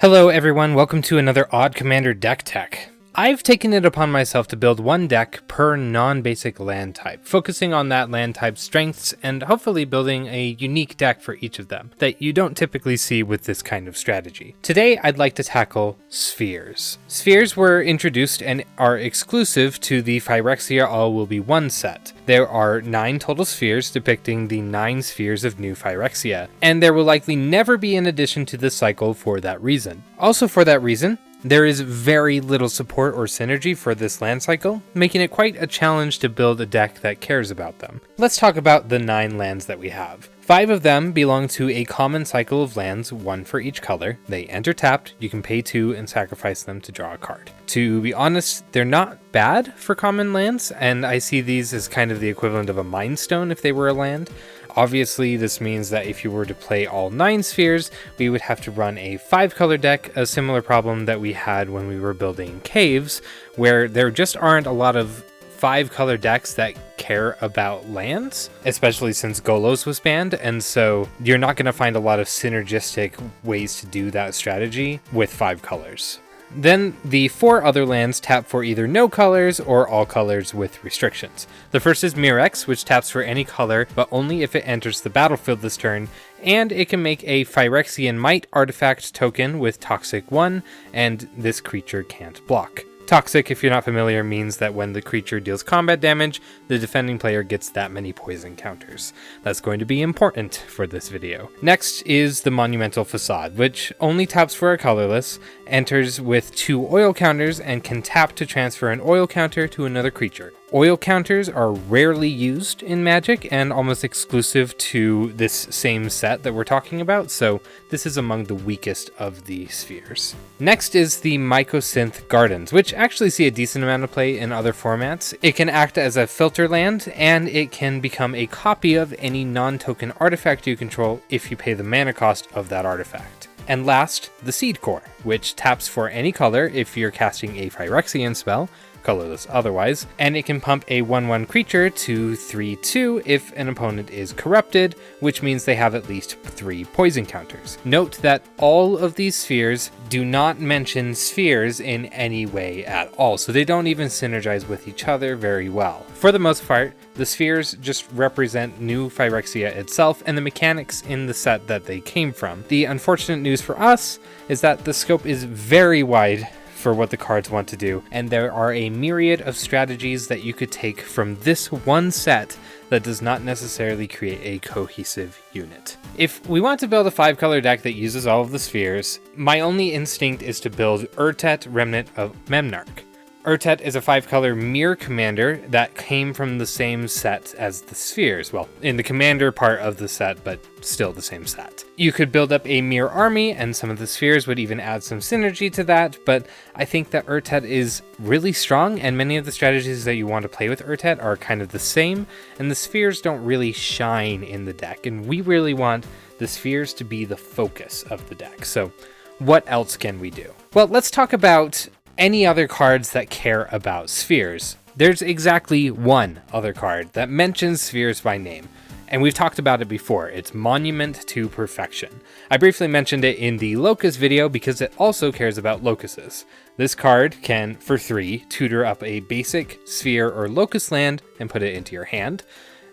Hello everyone, welcome to another Odd Commander deck tech. I've taken it upon myself to build one deck per non-basic land type, focusing on that land type's strengths and hopefully building a unique deck for each of them that you don't typically see with this kind of strategy. Today I'd like to tackle spheres. Spheres were introduced and are exclusive to the Phyrexia All Will Be One set. There are 9 total spheres depicting the 9 spheres of new Phyrexia, and there will likely never be an addition to this cycle for that reason. Also for that reason, there is very little support or synergy for this land cycle, making it quite a challenge to build a deck that cares about them. Let's talk about the 9 lands that we have. 5 of them belong to a common cycle of lands, 1 for each color. They enter tapped, you can pay 2 and sacrifice them to draw a card. To be honest, they're not bad for common lands, and I see these as kind of the equivalent of a Mind Stone if they were a land. Obviously, this means that if you were to play all 9 spheres, we would have to run a 5-color deck, a similar problem that we had when we were building caves, where there just aren't a lot of 5-color decks that care about lands, especially since Golos was banned, and so you're not going to find a lot of synergistic ways to do that strategy with 5 colors. Then the 4 other lands tap for either no colors or all colors with restrictions. The first is Mirex, which taps for any color, but only if it enters the battlefield this turn, and it can make a Phyrexian Might artifact token with Toxic 1, and this creature can't block. Toxic, if you're not familiar, means that when the creature deals combat damage, the defending player gets that many poison counters. That's going to be important for this video. Next is the Monumental Facade, which only taps for a colorless, enters with 2 oil counters, and can tap to transfer an oil counter to another creature. Oil counters are rarely used in Magic and almost exclusive to this same set that we're talking about, so this is among the weakest of the spheres. Next is the Mycosynth Gardens, which actually see a decent amount of play in other formats. It can act as a filter land, and it can become a copy of any non-token artifact you control if you pay the mana cost of that artifact. And last, the Seed Core, which taps for any color if you're casting a Phyrexian spell, colorless otherwise, and it can pump a 1/1 creature to 3/2 if an opponent is corrupted, which means they have at least 3 poison counters. Note that all of these spheres do not mention spheres in any way at all, so they don't even synergize with each other very well. For the most part, the spheres just represent new Phyrexia itself and the mechanics in the set that they came from. The unfortunate news for us is that the scope is very wide for what the cards want to do, and there are a myriad of strategies that you could take from this one set that does not necessarily create a cohesive unit. If we want to build a 5-color deck that uses all of the spheres, my only instinct is to build Urtet, Remnant of Memnarch. Urtet is a 5-color mirror commander that came from the same set as the spheres. Well, in the commander part of the set, but still the same set. You could build up a mirror army, and some of the spheres would even add some synergy to that, but I think that Urtet is really strong, and many of the strategies that you want to play with Urtet are kind of the same, and the spheres don't really shine in the deck, and we really want the spheres to be the focus of the deck. So what else can we do? Well, let's talk about any other cards that care about spheres. There's exactly one other card that mentions spheres by name, and we've talked about it before. It's Monument to Perfection. I briefly mentioned it in the Locust video because it also cares about locuses. This card can, for 3, tutor up a basic sphere or locust land and put it into your hand.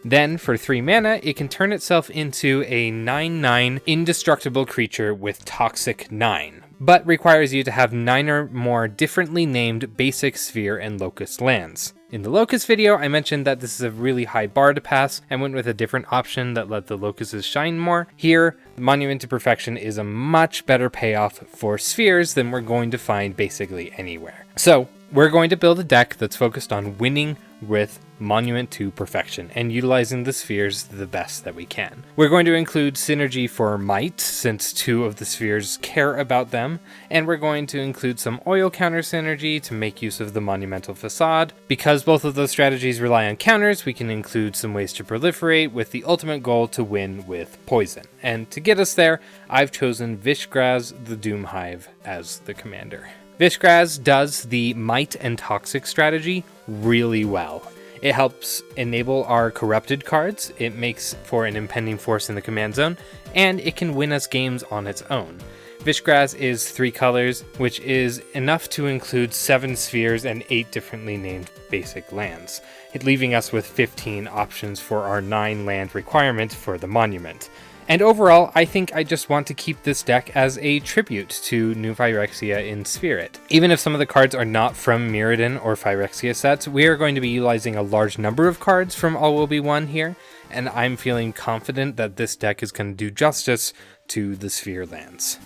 Then, for 3 mana, it can turn itself into a 9/9 indestructible creature with Toxic 9, but requires you to have 9 or more differently named basic sphere and locust lands. In the Locust video, I mentioned that this is a really high bar to pass and went with a different option that let the locusts shine more. Here, Monument to Perfection is a much better payoff for spheres than we're going to find basically anywhere. So, we're going to build a deck that's focused on winning with Monument to Perfection and utilizing the spheres the best that we can. We're going to include synergy for Might, since 2 of the spheres care about them, and we're going to include some oil counter synergy to make use of the Monumental Facade. Because both of those strategies rely on counters, we can include some ways to proliferate with the ultimate goal to win with poison. And to get us there, I've chosen Vishgraz the Doomhive as the commander. Vishgraz does the Might and Toxic strategy really well. It helps enable our corrupted cards, it makes for an impending force in the command zone, and it can win us games on its own. Vishgraz is 3 colors, which is enough to include 7 spheres and 8 differently named basic lands, leaving us with 15 options for our 9 land requirement for the monument. And overall, I think I just want to keep this deck as a tribute to New Phyrexia in Spirit. Even if some of the cards are not from Mirrodin or Phyrexia sets, we are going to be utilizing a large number of cards from All Will Be One here, and I'm feeling confident that this deck is going to do justice to the Sphere lands.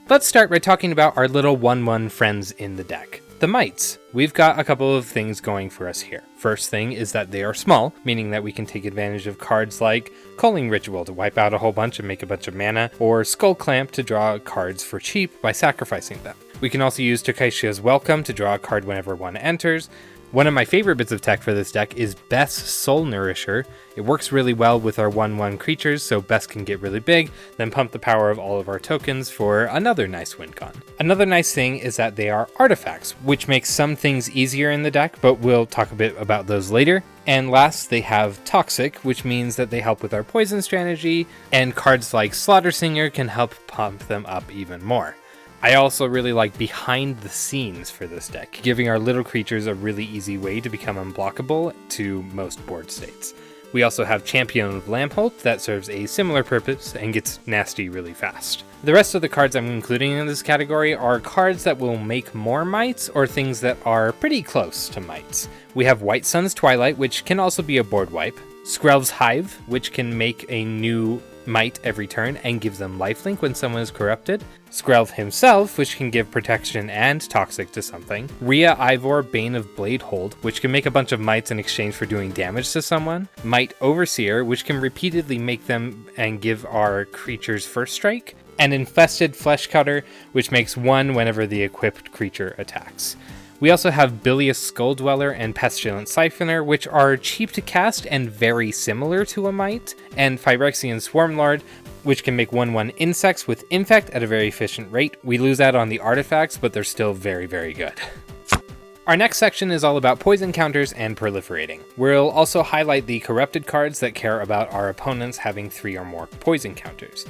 Let's start by talking about our little 1/1 friends in the deck. The mites. We've got a couple of things going for us here. First thing is that they are small, meaning that we can take advantage of cards like Culling Ritual to wipe out a whole bunch and make a bunch of mana, or Skull Clamp to draw cards for cheap by sacrificing them. We can also use Tokaichia's Welcome to draw a card whenever one enters. One of my favorite bits of tech for this deck is Bess Soul Nourisher. It works really well with our 1/1 creatures, so Bess can get really big, then pump the power of all of our tokens for another nice win con. Another nice thing is that they are artifacts, which makes some things easier in the deck, but we'll talk a bit about those later. And last, they have Toxic, which means that they help with our poison strategy, and cards like Slaughter Singer can help pump them up even more. I also really like Behind the Scenes for this deck, giving our little creatures a really easy way to become unblockable to most board states. We also have Champion of Lampholt that serves a similar purpose and gets nasty really fast. The rest of the cards I'm including in this category are cards that will make more mites or things that are pretty close to mites. We have White Sun's Twilight, which can also be a board wipe, Skrelv's Hive, which can make a new mite every turn and gives them lifelink when someone is corrupted, Skrelv himself, which can give protection and toxic to something, Rhea Ivor, Bane of Bladehold, which can make a bunch of mites in exchange for doing damage to someone, Mite Overseer, which can repeatedly make them and give our creatures first strike, and Infested Flesh Cutter, which makes 1 whenever the equipped creature attacks. We also have Bilious Skull Dweller and Pestilent Siphoner, which are cheap to cast and very similar to a mite, and Phyrexian Swarmlord, which can make 1/1 insects with infect at a very efficient rate. We lose out on the artifacts, but they're still very, very good. Our next section is all about poison counters and proliferating. We'll also highlight the corrupted cards that care about our opponents having 3 or more poison counters.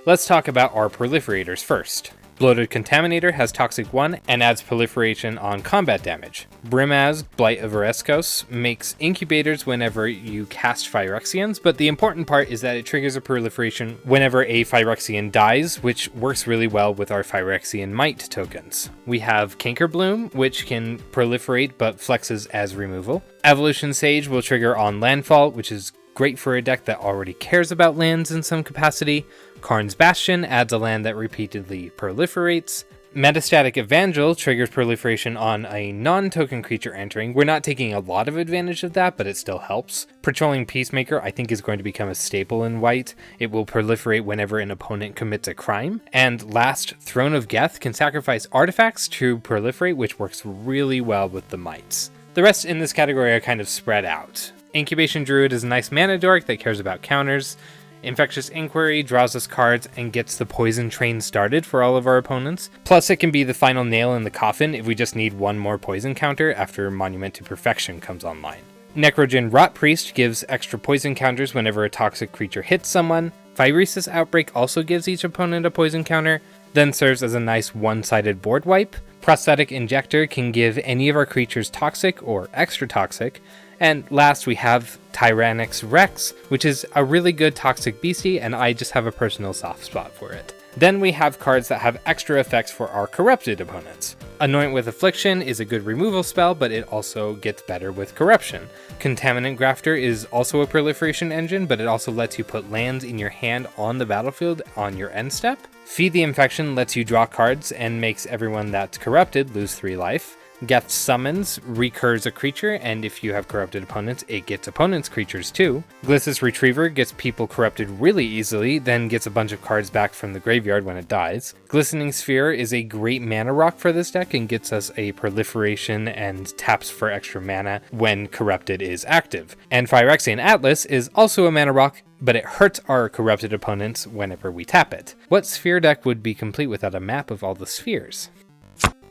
Let's talk about our proliferators first. Bloated Contaminator has Toxic 1 and adds proliferation on combat damage. Brimaz, Blight of Oreskos, makes incubators whenever you cast Phyrexians, but the important part is that it triggers a proliferation whenever a Phyrexian dies, which works really well with our Phyrexian Mite tokens. We have Cankerbloom, which can proliferate but flexes as removal. Evolution Sage will trigger on landfall, which is great for a deck that already cares about lands in some capacity. Karn's Bastion adds a land that repeatedly proliferates. Metastatic Evangel triggers proliferation on a non-token creature entering. We're not taking a lot of advantage of that, but it still helps. Patrolling Peacemaker I think is going to become a staple in white. It will proliferate whenever an opponent commits a crime. And last, Throne of Geth can sacrifice artifacts to proliferate, which works really well with the mites. The rest in this category are kind of spread out. Incubation Druid is a nice mana dork that cares about counters. Infectious Inquiry draws us cards and gets the poison train started for all of our opponents. Plus it can be the final nail in the coffin if we just need 1 more poison counter after Monument to Perfection comes online. Necrogen Rot Priest gives extra poison counters whenever a toxic creature hits someone. Phyresis Outbreak also gives each opponent a poison counter, then serves as a nice one-sided board wipe. Prosthetic Injector can give any of our creatures toxic or extra toxic. And last we have Tyrannix Rex, which is a really good toxic beastie, and I just have a personal soft spot for it. Then we have cards that have extra effects for our corrupted opponents. Anoint with Affliction is a good removal spell, but it also gets better with corruption. Contaminant Grafter is also a proliferation engine, but it also lets you put lands in your hand on the battlefield on your end step. Feed the Infection lets you draw cards and makes everyone that's corrupted lose 3 life. Geth Summons recurs a creature, and if you have corrupted opponents, it gets opponents' creatures too. Glissus Retriever gets people corrupted really easily, then gets a bunch of cards back from the graveyard when it dies. Glistening Sphere is a great mana rock for this deck and gets us a proliferation and taps for extra mana when corrupted is active. And Phyrexian Atlas is also a mana rock, but it hurts our corrupted opponents whenever we tap it. What sphere deck would be complete without a map of all the spheres?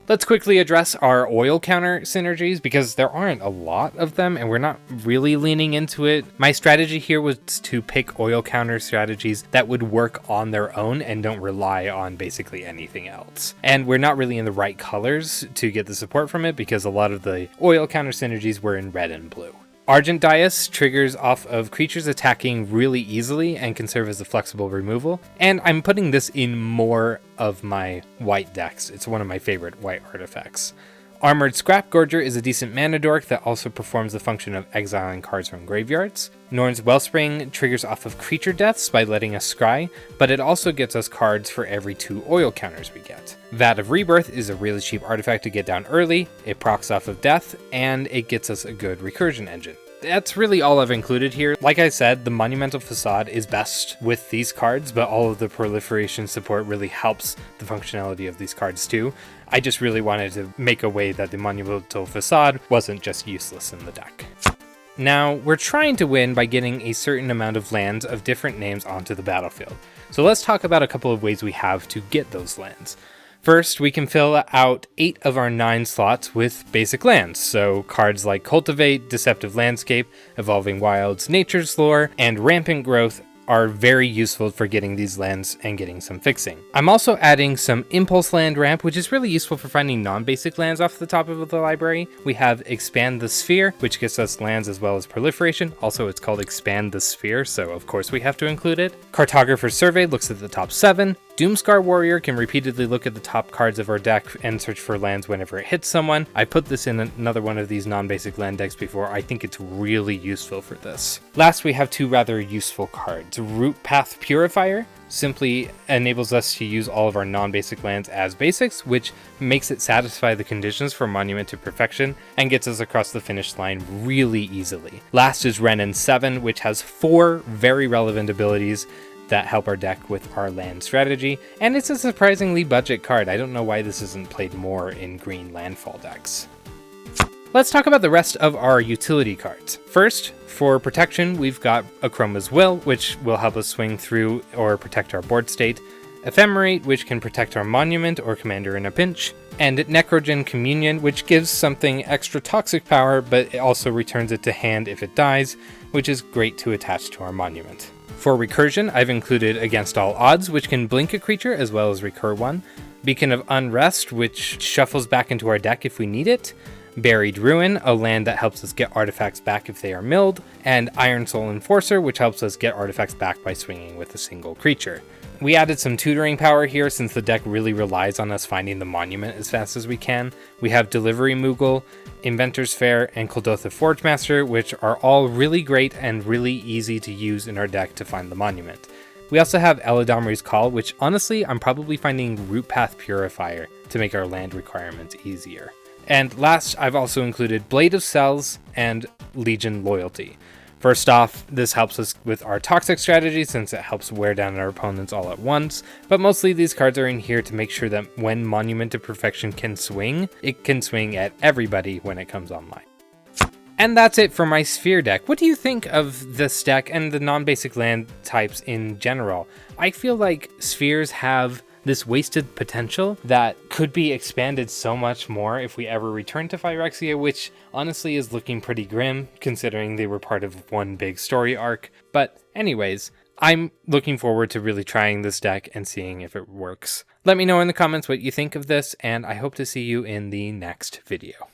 Let's quickly address our oil counter synergies because there aren't a lot of them and we're not really leaning into it. My strategy here was to pick oil counter strategies that would work on their own and don't rely on basically anything else. And we're not really in the right colors to get the support from it because a lot of the oil counter synergies were in red and blue. Argent Dais triggers off of creatures attacking really easily and can serve as a flexible removal, and I'm putting this in more of my white decks. It's one of my favorite white artifacts. Armored Scrap Gorger is a decent mana dork that also performs the function of exiling cards from graveyards. Norn's Wellspring triggers off of creature deaths by letting us scry, but it also gets us cards for every 2 oil counters we get. Vat of Rebirth is a really cheap artifact to get down early, it procs off of death, and it gets us a good recursion engine. That's really all I've included here. Like I said, the Monumental Facade is best with these cards, but all of the proliferation support really helps the functionality of these cards too. I just really wanted to make a way that the Monumental Facade wasn't just useless in the deck. Now, we're trying to win by getting a certain amount of lands of different names onto the battlefield. So let's talk about a couple of ways we have to get those lands. First, we can fill out 8 of our 9 slots with basic lands, so cards like Cultivate, Deceptive Landscape, Evolving Wilds, Nature's Lore, and Rampant Growth are very useful for getting these lands and getting some fixing. I'm also adding some Impulse Land Ramp, which is really useful for finding non-basic lands off the top of the library. We have Expand the Sphere, which gets us lands as well as proliferation. Also, it's called Expand the Sphere, so of course we have to include it. Cartographer's Survey looks at the top 7. Doomscar Warrior can repeatedly look at the top cards of our deck and search for lands whenever it hits someone. I put this in another one of these non-basic land decks before. I think it's really useful for this. Last, we have 2 rather useful cards. Root Path Purifier simply enables us to use all of our non-basic lands as basics, which makes it satisfy the conditions for Monument to Perfection and gets us across the finish line really easily. Last is Renin 7, which has 4 very relevant abilities that help our deck with our land strategy, and it's a surprisingly budget card. I don't know why this isn't played more in green landfall decks. Let's talk about the rest of our utility cards. First, for protection, we've got Akroma's Will, which will help us swing through or protect our board state, Ephemerate, which can protect our monument or commander in a pinch, and Necrogen Communion, which gives something extra toxic power, but it also returns it to hand if it dies, which is great to attach to our monument. For recursion, I've included Against All Odds, which can blink a creature as well as recur one, Beacon of Unrest, which shuffles back into our deck if we need it, Buried Ruin, a land that helps us get artifacts back if they are milled, and Iron Soul Enforcer, which helps us get artifacts back by swinging with a single creature. We added some tutoring power here since the deck really relies on us finding the monument as fast as we can. We have Delivery Moogle, Inventor's Fair, and Kuldotha Forgemaster, which are all really great and really easy to use in our deck to find the monument. We also have Eladamri's Call, which honestly I'm probably finding Root Path Purifier to make our land requirements easier. And last, I've also included Blade of Cells and Legion Loyalty. First off, this helps us with our toxic strategy since it helps wear down our opponents all at once, but mostly these cards are in here to make sure that when Monument to Perfection can swing, it can swing at everybody when it comes online. And that's it for my Sphere deck. What do you think of this deck and the non-basic land types in general? I feel like Spheres have this wasted potential that could be expanded so much more if we ever return to Phyrexia, which honestly is looking pretty grim considering they were part of one big story arc. But anyways, I'm looking forward to really trying this deck and seeing if it works. Let me know in the comments what you think of this, and I hope to see you in the next video.